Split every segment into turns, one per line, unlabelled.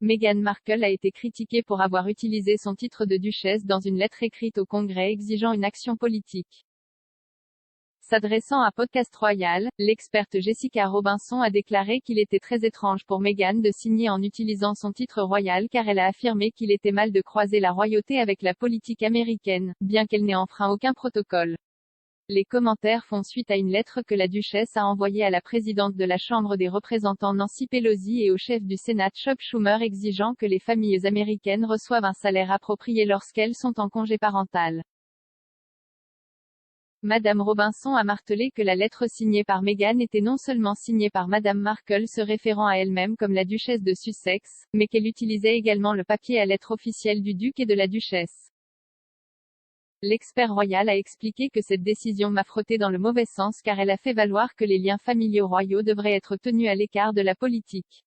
Meghan Markle a été critiquée pour avoir utilisé son titre de duchesse dans une lettre écrite au Congrès exigeant une action politique. S'adressant à Podcast Royal, l'experte Jessica Robinson a déclaré qu'il était très étrange pour Meghan de signer en utilisant son titre royal car elle a affirmé qu'il était mal de croiser la royauté avec la politique américaine, bien qu'elle n'ait enfreint aucun protocole. Les commentaires font suite à une lettre que la duchesse a envoyée à la présidente de la Chambre des représentants Nancy Pelosi et au chef du Sénat Chuck Schumer exigeant que les familles américaines reçoivent un salaire approprié lorsqu'elles sont en congé parental. Madame Robinson a martelé que la lettre signée par Meghan était non seulement signée par Madame Markle se référant à elle-même comme la duchesse de Sussex, mais qu'elle utilisait également le papier à lettres officielles du duc et de la duchesse. L'expert royal a expliqué que cette décision m'a frotté dans le mauvais sens car elle a fait valoir que les liens familiaux royaux devraient être tenus à l'écart de la politique.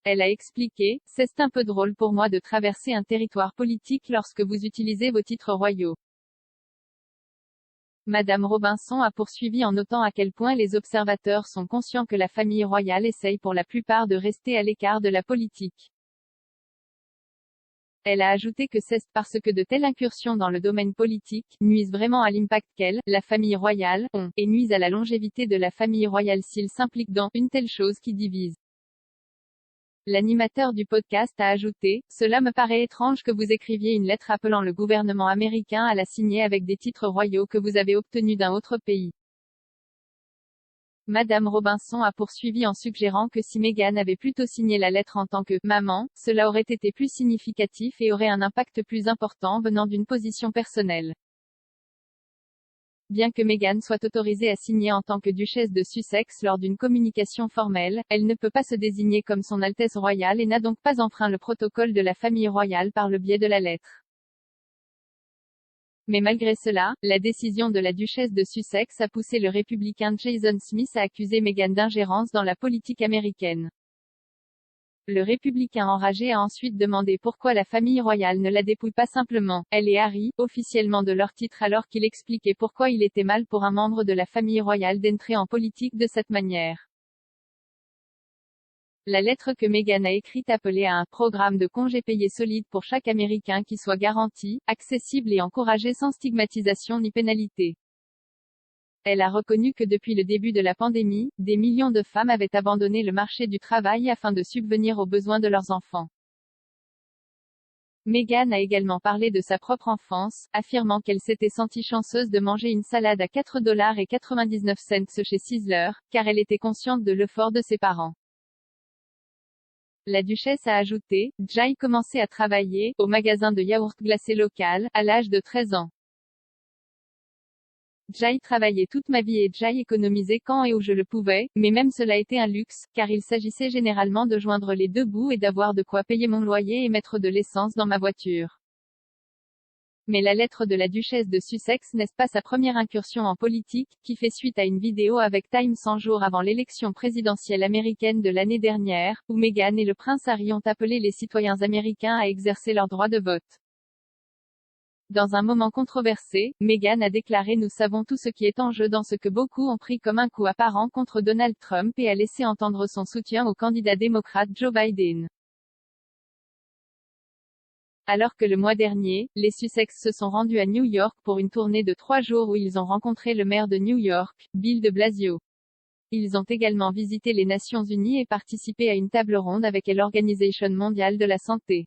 Elle a expliqué, c'est un peu drôle pour moi de traverser un territoire politique lorsque vous utilisez vos titres royaux. Madame Robinson a poursuivi en notant à quel point les observateurs sont conscients que la famille royale essaye pour la plupart de rester à l'écart de la politique. Elle a ajouté que c'est parce que de telles incursions dans le domaine politique nuisent vraiment à l'impact qu'elle, la famille royale, ont, et nuisent à la longévité de la famille royale s'ils s'impliquent dans une telle chose qui divise. L'animateur du podcast a ajouté, cela me paraît étrange que vous écriviez une lettre appelant le gouvernement américain à la signer avec des titres royaux que vous avez obtenus d'un autre pays. Madame Robinson a poursuivi en suggérant que si Meghan avait plutôt signé la lettre en tant que « maman », cela aurait été plus significatif et aurait un impact plus important venant d'une position personnelle. Bien que Meghan soit autorisée à signer en tant que duchesse de Sussex lors d'une communication formelle, elle ne peut pas se désigner comme son Altesse royale et n'a donc pas enfreint le protocole de la famille royale par le biais de la lettre. Mais malgré cela, la décision de la duchesse de Sussex a poussé le républicain Jason Smith à accuser Meghan d'ingérence dans la politique américaine. Le républicain enragé a ensuite demandé pourquoi la famille royale ne la dépouille pas simplement, elle et Harry, officiellement de leur titre alors qu'il expliquait pourquoi il était mal pour un membre de la famille royale d'entrer en politique de cette manière. La lettre que Meghan a écrite appelait à un programme de congés payés solide pour chaque Américain qui soit garanti, accessible et encouragé sans stigmatisation ni pénalité. Elle a reconnu que depuis le début de la pandémie, des millions de femmes avaient abandonné le marché du travail afin de subvenir aux besoins de leurs enfants. Meghan a également parlé de sa propre enfance, affirmant qu'elle s'était sentie chanceuse de manger une salade à $4,99 chez Sizzler, car elle était consciente de l'effort de ses parents. La duchesse a ajouté, Jai commençait à travailler, au magasin de yaourt glacé local, à l'âge de 13 ans. Jai travaillait toute ma vie et Jai économisait quand et où je le pouvais, mais même cela était un luxe, car il s'agissait généralement de joindre les deux bouts et d'avoir de quoi payer mon loyer et mettre de l'essence dans ma voiture. Mais la lettre de la duchesse de Sussex n'est pas sa première incursion en politique, qui fait suite à une vidéo avec Time 100 jours avant l'élection présidentielle américaine de l'année dernière, où Meghan et le prince Harry ont appelé les citoyens américains à exercer leur droit de vote. Dans un moment controversé, Meghan a déclaré « Nous savons tout ce qui est en jeu dans ce que beaucoup ont pris comme un coup apparent contre Donald Trump et a laissé entendre son soutien au candidat démocrate Joe Biden. » Alors que le mois dernier, les Sussex se sont rendus à New York pour une tournée de 3 jours où ils ont rencontré le maire de New York, Bill de Blasio. Ils ont également visité les Nations Unies et participé à une table ronde avec l'Organisation mondiale de la santé.